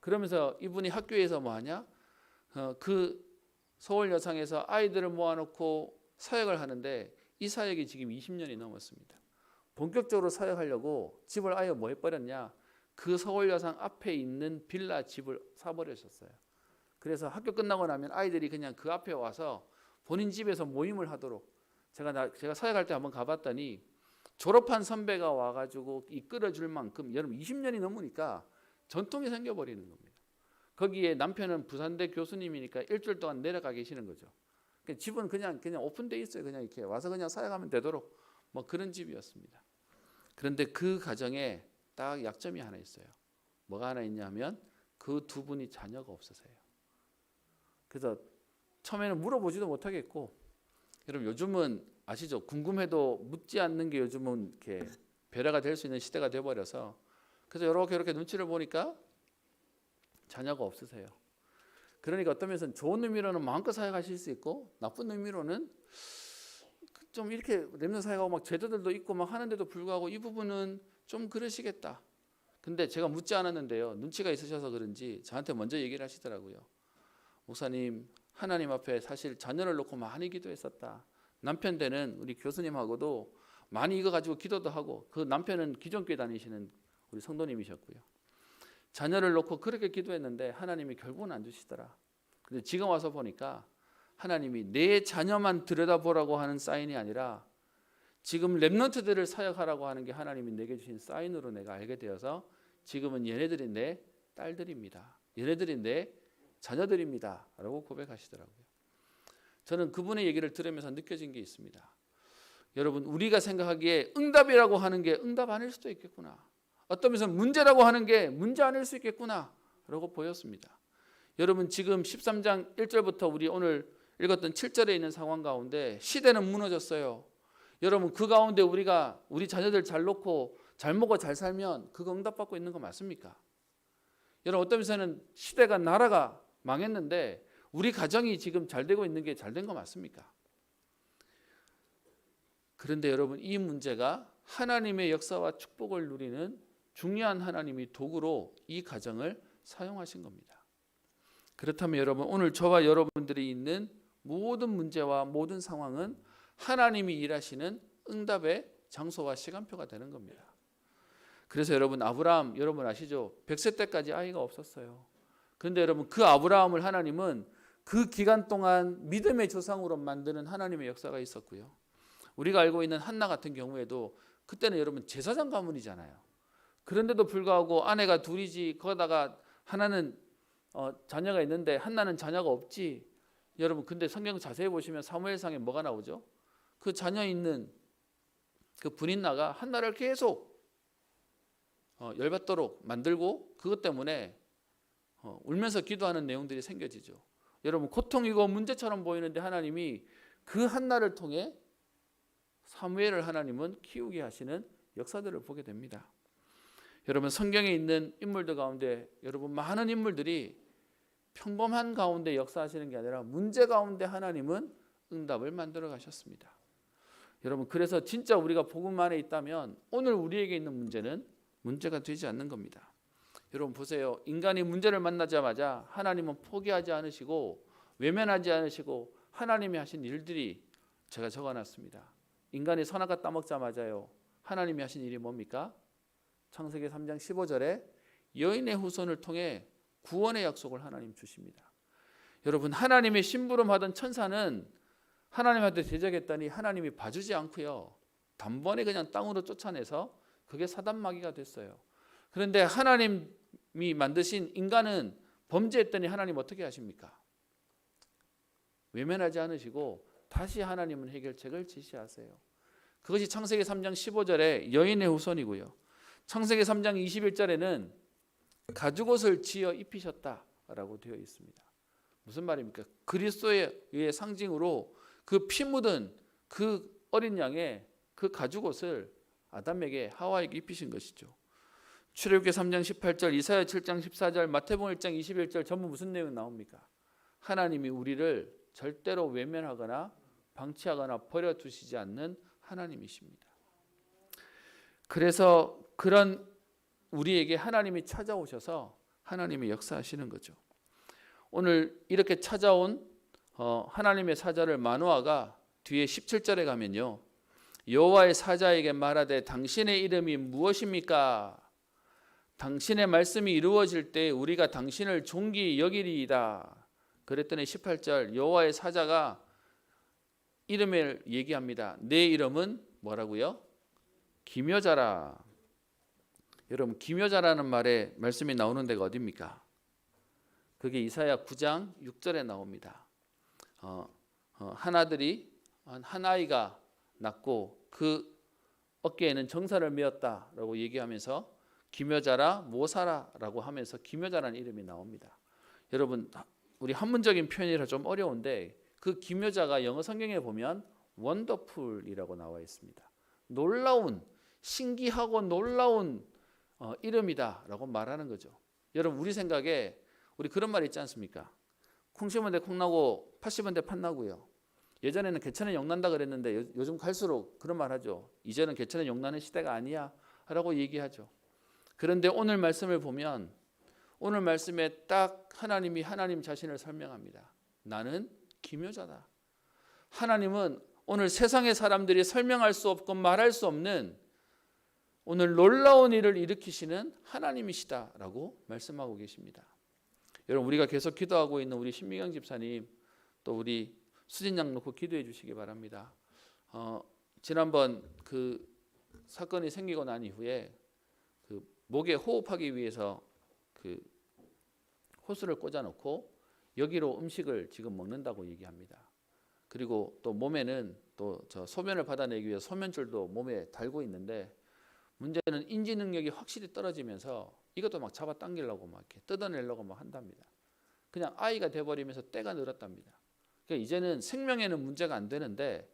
그러면서 이분이 학교에서 뭐하냐? 그 서울여상에서 아이들을 모아놓고 사역을 하는데, 이 사역이 지금 20년이 넘었습니다. 본격적으로 사역하려고 집을 아예 뭐 해버렸냐? 그 서울여상 앞에 있는 빌라 집을 사버리셨어요. 그래서 학교 끝나고 나면 아이들이 그냥 그 앞에 와서 본인 집에서 모임을 하도록, 제가 사역할 때 한번 가봤더니 졸업한 선배가 와가지고 이끌어줄 만큼, 여러분 20년이 넘으니까 전통이 생겨버리는 겁니다. 거기에 남편은 부산대 교수님이니까 일주일 동안 내려가 계시는 거죠. 집은 그냥 오픈돼 있어요. 그냥 이렇게 와서 그냥 사역하면 되도록 뭐 그런 집이었습니다. 그런데 그 가정에 딱 약점이 하나 있어요. 뭐가 하나 있냐면 그 두 분이 자녀가 없어서요. 그래서 처음에는 물어보지도 못하겠고, 여러분 요즘은 아시죠? 궁금해도 묻지 않는 게 요즘은 이렇게 배려가 될 수 있는 시대가 돼버려서, 그래서 이렇게 눈치를 보니까 자녀가 없으세요. 그러니까 어떤 면에서는 좋은 의미로는 마음껏 사역하실 수 있고, 나쁜 의미로는 좀 이렇게 렘넌트 사역하고 막 제도들도 있고 막 하는데도 불구하고 이 부분은 좀 그러시겠다. 근데 제가 묻지 않았는데요, 눈치가 있으셔서 그런지 저한테 먼저 얘기를 하시더라고요. 목사님, 하나님 앞에 사실 자녀를 놓고 많이 기도했었다. 남편 되는 우리 교수님하고도 많이 이거 가지고 기도도 하고, 그 남편은 기존교회 다니시는 우리 성도님이셨고요. 자녀를 놓고 그렇게 기도했는데 하나님이 결국은 안 주시더라. 근데 지금 와서 보니까 하나님이 내 자녀만 들여다보라고 하는 사인이 아니라 지금 렘넌트들을 사역하라고 하는 게 하나님이 내게 주신 사인으로 내가 알게 되어서 지금은 얘네들이 내 딸들입니다. 얘네들이 내 자녀들입니다. 라고 고백하시더라고요. 저는 그분의 얘기를 들으면서 느껴진 게 있습니다. 여러분, 우리가 생각하기에 응답이라고 하는 게 응답 아닐 수도 있겠구나. 어떤 면에서 문제라고 하는 게 문제 아닐 수 있겠구나 라고 보였습니다. 여러분, 지금 13장 1절부터 우리 오늘 읽었던 7절에 있는 상황 가운데 시대는 무너졌어요. 여러분, 그 가운데 우리 자녀들 잘 놓고 잘 먹고 잘 살면 그거 응답받고 있는 거 맞습니까? 여러분, 어떤 면에서는 시대가, 나라가 망했는데 우리 가정이 지금 잘 되고 있는 게 잘 된 거 맞습니까? 그런데 여러분, 이 문제가 하나님의 역사와 축복을 누리는 중요한 하나님이 도구로 이 가정을 사용하신 겁니다. 그렇다면 여러분, 오늘 저와 여러분들이 있는 모든 문제와 모든 상황은 하나님이 일하시는 응답의 장소와 시간표가 되는 겁니다. 그래서 여러분, 아브라함 여러분 아시죠? 100세 때까지 아이가 없었어요. 그런데 여러분, 그 아브라함을 하나님은 그 기간 동안 믿음의 조상으로 만드는 하나님의 역사가 있었고요. 우리가 알고 있는 한나 같은 경우에도 그때는 여러분 제사장 가문이잖아요. 그런데도 불구하고 아내가 둘이지, 거기다가 하나는 자녀가 있는데 한나는 자녀가 없지. 여러분, 근데 성경 자세히 보시면 사무엘상에 뭐가 나오죠? 그 자녀 있는 그 분인나가 한나를 계속 열받도록 만들고, 그것 때문에 울면서 기도하는 내용들이 생겨지죠. 여러분, 고통이고 문제처럼 보이는데 하나님이 그 한나를 통해 사무엘을 하나님은 키우게 하시는 역사들을 보게 됩니다. 여러분, 성경에 있는 인물들 가운데 여러분 많은 인물들이 평범한 가운데 역사하시는 게 아니라 문제 가운데 하나님은 응답을 만들어 가셨습니다. 여러분, 그래서 진짜 우리가 복음 안에 있다면 오늘 우리에게 있는 문제는 문제가 되지 않는 겁니다. 여러분 보세요. 인간이 문제를 만나자마자 하나님은 포기하지 않으시고 외면하지 않으시고 하나님이 하신 일들이 제가 적어놨습니다. 인간이 선악과 따먹자마자요, 하나님이 하신 일이 뭡니까? 창세기 3장 15절에 여인의 후손을 통해 구원의 약속을 하나님 주십니다. 여러분, 하나님의 심부름하던 천사는 하나님한테 대적했더니 하나님이 봐주지 않고요, 단번에 그냥 땅으로 쫓아내서 그게 사단마귀가 됐어요. 그런데 하나님이 만드신 인간은 범죄했더니 하나님 어떻게 하십니까? 외면하지 않으시고 다시 하나님은 해결책을 제시하세요. 그것이 창세기 3장 15절에 여인의 후손이고요, 창세기 3장 21절에는 가죽옷을 지어 입히셨다라고 되어 있습니다. 무슨 말입니까? 그리스도의 상징으로 그 피 묻은 그 어린 양의 그 가죽옷을 아담에게, 하와에게 입히신 것이죠. 출애굽기 3장 18절, 이사야 7장 14절, 마태복음 1장 21절 전부 무슨 내용 나옵니까? 하나님이 우리를 절대로 외면하거나 방치하거나 버려두시지 않는 하나님이십니다. 그래서 그런 우리에게 하나님이 찾아오셔서 하나님이 역사하시는 거죠. 오늘 이렇게 찾아온 하나님의 사자를 마노아가 뒤에 17절에 가면요, 여호와의 사자에게 말하되 당신의 이름이 무엇입니까? 당신의 말씀이 이루어질 때 우리가 당신을 존귀 여기리이다. 그랬더니 18절 여호와의 사자가 이름을 얘기합니다. 내 이름은 뭐라고요? 기묘자라. 여러분, 기묘자라는 말에 말씀이 나오는 데가 어디입니까? 그게 이사야 9장 6절에 나옵니다. 한 아이가 낳고 그 어깨에는 정사를 메었다라고 얘기하면서 기묘자라 모사라라고 하면서 기묘자라는 이름이 나옵니다. 여러분, 우리 한문적인 표현이라 좀 어려운데 그 기묘자가 영어 성경에 보면 원더풀이라고 나와 있습니다. 놀라운, 신기하고 놀라운 이름이다라고 말하는 거죠. 여러분, 우리 생각에 우리 그런 말 있지 않습니까? 콩 심은 데 콩 나고 팥 심은 데 팥 나고요. 예전에는 개천에 용 난다 그랬는데 요즘 갈수록 그런 말 하죠. 이제는 개천에 용 나는 시대가 아니야 라고 얘기하죠. 그런데 오늘 말씀을 보면 오늘 말씀에 딱 하나님이 하나님 자신을 설명합니다. 나는 기묘자다. 하나님은 오늘 세상의 사람들이 설명할 수 없고 말할 수 없는 오늘 놀라운 일을 일으키시는 하나님이시다라고 말씀하고 계십니다. 여러분, 우리가 계속 기도하고 있는 우리 신미경 집사님, 또 우리 수진 양 놓고 기도해 주시기 바랍니다. 지난번 그 사건이 생기고 난 이후에 그 목에 호흡하기 위해서 그 호스를 꽂아놓고 여기로 음식을 지금 먹는다고 얘기합니다. 그리고 또 몸에는 또 저 소변을 받아내기 위해서 소면줄도 몸에 달고 있는데 문제는 인지 능력이 확실히 떨어지면서 이것도 막 잡아 당기려고 막 이렇게 뜯어내려고 막 한답니다. 그냥 아이가 돼버리면서 때가 늘었답니다. 그러니까 이제는 생명에는 문제가 안 되는데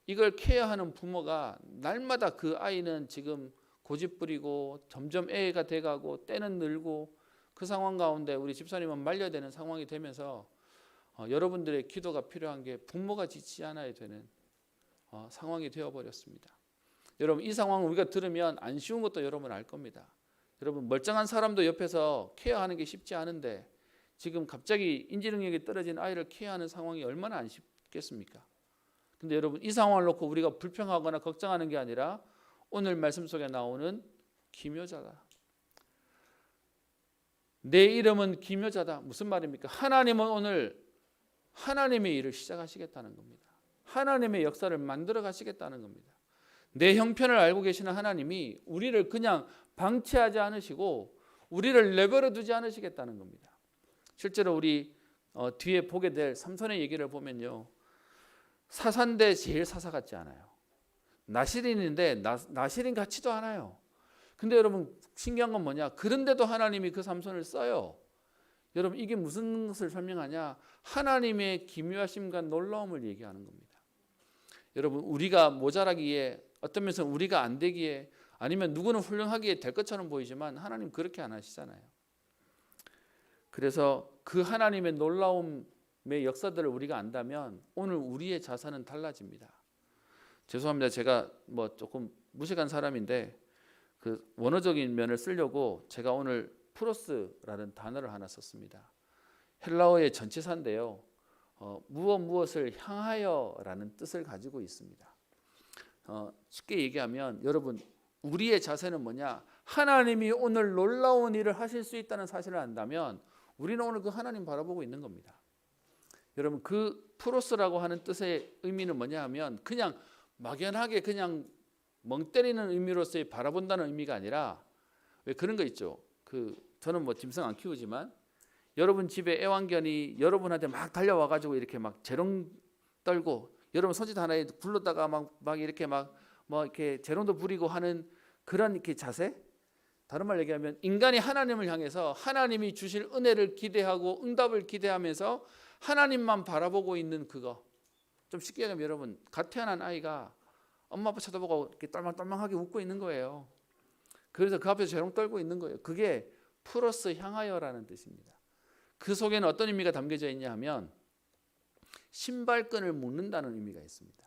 이걸 케어하는 부모가 날마다 그 아이는 지금 고집 부리고 점점 애가 돼가고 때는 늘고 그 상황 가운데 우리 집사님은 말려야 되는 상황이 되면서 여러분들의 기도가 필요한 게 부모가 지치지 않아야 되는 상황이 되어버렸습니다. 여러분, 이 상황을 우리가 들으면 안 쉬운 것도 여러분 알 겁니다. 여러분, 멀쩡한 사람도 옆에서 케어하는 게 쉽지 않은데 지금 갑자기 인지 능력이 떨어진 아이를 케어하는 상황이 얼마나 안 쉽겠습니까? 근데 여러분, 이 상황을 놓고 우리가 불평하거나 걱정하는 게 아니라 오늘 말씀 속에 나오는 기묘자다. 내 이름은 기묘자다. 무슨 말입니까? 하나님은 오늘 하나님의 일을 시작하시겠다는 겁니다. 하나님의 역사를 만들어 가시겠다는 겁니다. 내 형편을 알고 계시는 하나님이 우리를 그냥 방치하지 않으시고 우리를 내버려 두지 않으시겠다는 겁니다. 실제로 우리 뒤에 보게 될 삼손의 얘기를 보면요, 사사인데 제일 사사 같지 않아요. 나실인인데 나실인 같지도 않아요. 근데 여러분, 신기한 건 뭐냐? 그런데도 하나님이 그 삼손을 써요. 여러분, 이게 무슨 것을 설명하냐? 하나님의 기묘하심과 놀라움을 얘기하는 겁니다. 여러분, 우리가 모자라기에, 어떤 면에서 우리가 안 되기에, 아니면 누구는 훌륭하기에 될 것처럼 보이지만 하나님 그렇게 안 하시잖아요. 그래서 그 하나님의 놀라움의 역사들을 우리가 안다면 오늘 우리의 자산은 달라집니다. 죄송합니다. 제가 뭐 조금 무식한 사람인데 그 원어적인 면을 쓰려고 제가 오늘 프로스라는 단어를 하나 썼습니다. 헬라어의 전치사인데요. 무엇을 향하여라는 뜻을 가지고 있습니다. 쉽게 얘기하면 여러분 우리의 자세는 뭐냐? 하나님이 오늘 놀라운 일을 하실 수 있다는 사실을 안다면 우리는 오늘 그 하나님 바라보고 있는 겁니다. 여러분 그 프로스라고 하는 뜻의 의미는 뭐냐 하면 그냥 막연하게 그냥 멍 때리는 의미로서의 바라본다는 의미가 아니라 왜 그런 거 있죠. 저는 뭐 짐승 안 키우지만 여러분 집에 애완견이 여러분한테 막 달려와 가지고 이렇게 막 재롱 떨고 여러분 손짓 하나에 굴렀다가 막 이렇게 뭐 이렇게 재롱도 부리고 하는 그런 이렇게 자세. 다른 말 얘기하면 인간이 하나님을 향해서 하나님이 주실 은혜를 기대하고 응답을 기대하면서 하나님만 바라보고 있는 그거. 좀 쉽게 얘기하면 여러분 갓 태어난 아이가 엄마 아빠 쳐다보고 이렇게 떨망떨망하게 웃고 있는 거예요. 그래서 그 앞에서 재롱 떨고 있는 거예요. 그게 프로스 향하여라는 뜻입니다. 그 속에는 어떤 의미가 담겨져 있냐 하면 신발끈을 묶는다는 의미가 있습니다.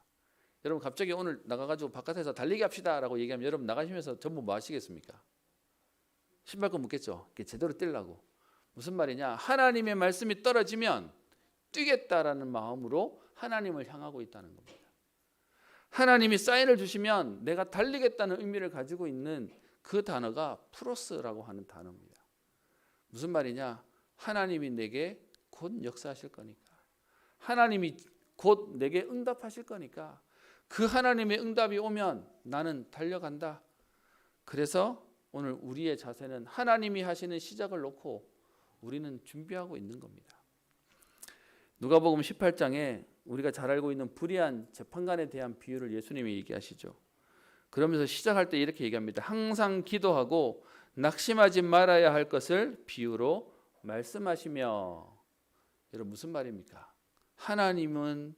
여러분 갑자기 오늘 나가가지고 바깥에서 달리기 합시다라고 얘기하면 여러분 나가시면서 전부 뭐 하시겠습니까? 신발끈 묶겠죠. 제대로 뛰려고. 무슨 말이냐? 하나님의 말씀이 떨어지면 뛰겠다라는 마음으로 하나님을 향하고 있다는 겁니다. 하나님이 사인을 주시면 내가 달리겠다는 의미를 가지고 있는 그 단어가 프로스라고 하는 단어입니다. 무슨 말이냐? 하나님이 내게 곧 역사하실 거니까. 하나님이 곧 내게 응답하실 거니까 그 하나님의 응답이 오면 나는 달려간다. 그래서 오늘 우리의 자세는 하나님이 하시는 시작을 놓고 우리는 준비하고 있는 겁니다. 누가복음 18장에 우리가 잘 알고 있는 불의한 재판관에 대한 비유를 예수님이 얘기하시죠. 그러면서 시작할 때 이렇게 얘기합니다. 항상 기도하고 낙심하지 말아야 할 것을 비유로 말씀하시며. 여러분 무슨 말입니까? 하나님은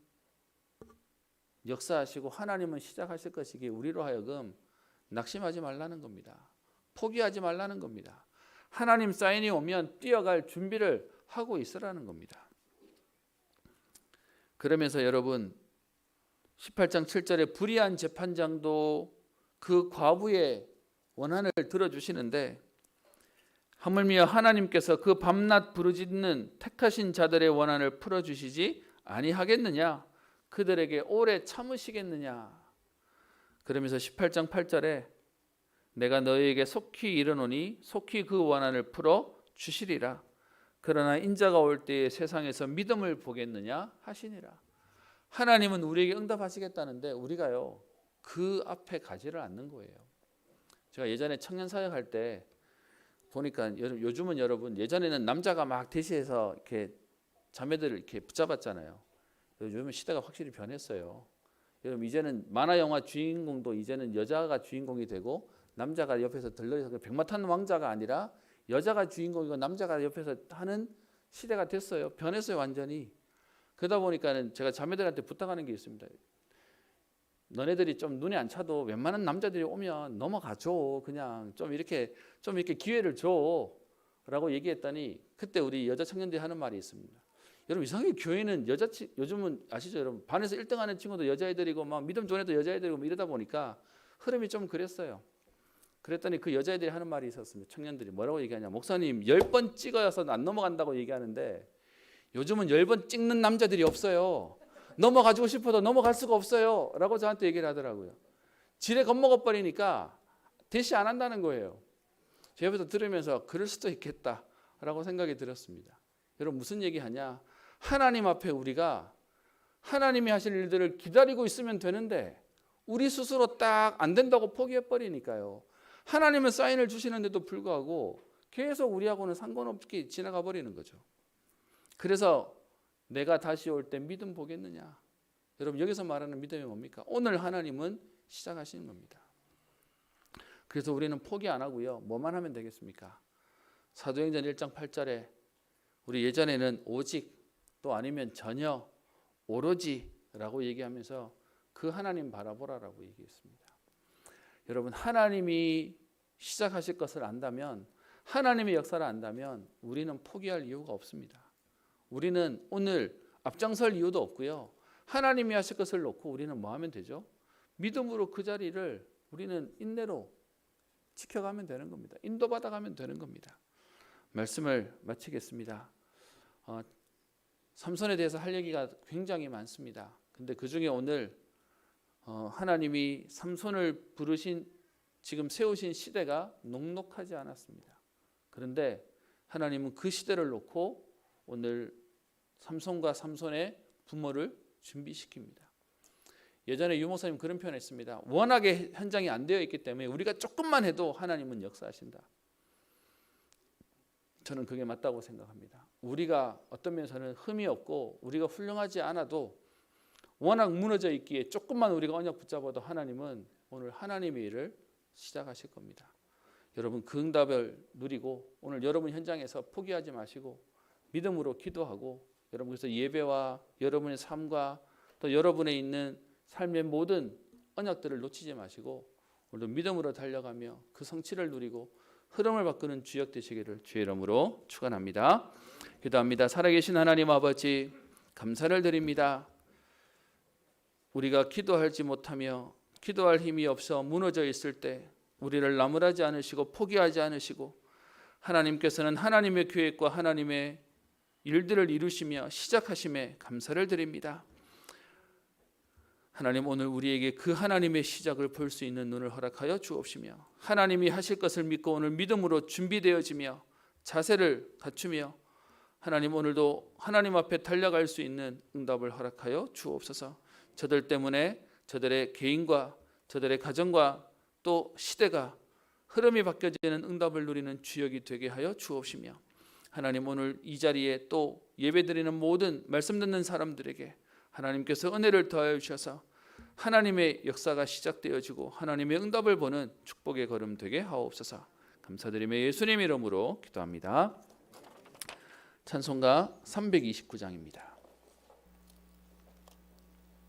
역사하시고 하나님은 시작하실 것이기에 우리로 하여금 낙심하지 말라는 겁니다. 포기하지 말라는 겁니다. 하나님 사인이 오면 뛰어갈 준비를 하고 있으라는 겁니다. 그러면서 여러분 18장 7절에 불의한 재판장도 그 과부의 원한을 들어주시는데 하물며 하나님께서 그 밤낮 부르짖는 택하신 자들의 원한을 풀어주시지 아니하겠느냐? 그들에게 오래 참으시겠느냐? 그러면서 18장 8절에 내가 너희에게 속히 이르노니 속히 그 원한을 풀어 주시리라. 그러나 인자가 올 때에 세상에서 믿음을 보겠느냐 하시니라. 하나님은 우리에게 응답하시겠다는데 우리가요 그 앞에 가지를 않는 거예요. 제가 예전에 청년 사역할 때 보니까 요즘은 여러분 예전에는 남자가 막 대시해서 이렇게 자매들을 이렇게 붙잡았잖아요. 요즘은 시대가 확실히 변했어요. 여러분 이제는 만화 영화 주인공도 이제는 여자가 주인공이 되고 남자가 옆에서 들러서 백마탄 왕자가 아니라 여자가 주인공이고 남자가 옆에서 하는 시대가 됐어요. 변했어요 완전히. 그러다 보니까는 제가 자매들한테 부탁하는 게 있습니다. 너네들이 좀 눈에 안 차도 웬만한 남자들이 오면 넘어가줘. 그냥 좀 이렇게 기회를 줘라고 얘기했더니 그때 우리 여자 청년들이 하는 말이 있습니다. 여러분 이상하게 교회는 요즘은 아시죠 여러분 반에서 1등하는 친구도 여자애들이고 막 믿음 좋은 애도 여자애들이고 이러다 보니까 흐름이 좀 그랬어요. 그랬더니 그 여자애들이 하는 말이 있었습니다. 청년들이 뭐라고 얘기하냐? 목사님 10번 찍어서 안 넘어간다고 얘기하는데 요즘은 10번 찍는 남자들이 없어요. 넘어가지고 싶어도 넘어갈 수가 없어요 라고 저한테 얘기를 하더라고요. 지레 겁먹어 버리니까 대시 안 한다는 거예요. 제 옆에서 들으면서 그럴 수도 있겠다 라고 생각이 들었습니다. 여러분 무슨 얘기하냐? 하나님 앞에 우리가 하나님이 하실 일들을 기다리고 있으면 되는데 우리 스스로 딱 안 된다고 포기해버리니까요. 하나님은 사인을 주시는데도 불구하고 계속 우리하고는 상관없게 지나가 버리는 거죠. 그래서 내가 다시 올 때 믿음 보겠느냐? 여러분 여기서 말하는 믿음이 뭡니까? 오늘 하나님은 시작하시는 겁니다. 그래서 우리는 포기 안 하고요. 뭐만 하면 되겠습니까? 사도행전 1장 8절에 우리 예전에는 오직 또 아니면 전혀 오로지라고 얘기하면서 그 하나님 바라보라라고 얘기했습니다. 여러분 하나님이 시작하실 것을 안다면 하나님의 역사를 안다면 우리는 포기할 이유가 없습니다. 우리는 오늘 앞장설 이유도 없고요. 하나님이 하실 것을 놓고 우리는 뭐 하면 되죠? 믿음으로 그 자리를 우리는 인내로 지켜가면 되는 겁니다. 인도받아가면 되는 겁니다. 말씀을 마치겠습니다. 삼손에 대해서 할 얘기가 굉장히 많습니다. 근데 그 중에 오늘 하나님이 삼손을 부르신 지금 세우신 시대가 녹록하지 않았습니다. 그런데 하나님은 그 시대를 놓고 오늘 삼손과 삼손의 부모를 준비시킵니다. 예전에 유 목사님 그런 표현했습니다. 워낙에 현장이 안 되어 있기 때문에 우리가 조금만 해도 하나님은 역사하신다. 저는 그게 맞다고 생각합니다. 우리가 어떤 면에서는 흠이 없고 우리가 훌륭하지 않아도 워낙 무너져 있기에 조금만 우리가 언약 붙잡아도 하나님은 오늘 하나님의 일을 시작하실 겁니다. 여러분 그 응답을 누리고 오늘 여러분 현장에서 포기하지 마시고 믿음으로 기도하고 여러분 그래서 예배와 여러분의 삶과 또 여러분에 있는 삶의 모든 언약들을 놓치지 마시고 오늘도 믿음으로 달려가며 그 성취를 누리고 흐름을 바꾸는 주역 되시기를 주의 이름으로 축원합니다. 기도합니다. 살아계신 하나님 아버지 감사를 드립니다. 우리가 기도하지 못하며 기도할 힘이 없어 무너져 있을 때 우리를 나무라지 않으시고 포기하지 않으시고 하나님께서는 하나님의 계획과 하나님의 일들을 이루시며 시작하심에 감사를 드립니다. 하나님 오늘 우리에게 그 하나님의 시작을 볼 수 있는 눈을 허락하여 주옵시며 하나님이 하실 것을 믿고 오늘 믿음으로 준비되어지며 자세를 갖추며 하나님 오늘도 하나님 앞에 달려갈 수 있는 응답을 허락하여 주옵소서. 저들 때문에 저들의 개인과 저들의 가정과 또 시대가 흐름이 바뀌어지는 응답을 누리는 주역이 되게 하여 주옵시며 하나님 오늘 이 자리에 또 예배드리는 모든 말씀 듣는 사람들에게 하나님께서 은혜를 더하여 주셔서 하나님의 역사가 시작되어지고 하나님의 응답을 보는 축복의 걸음 되게 하옵소서. 감사드리며 예수님 이름으로 기도합니다. 찬송가 329장입니다.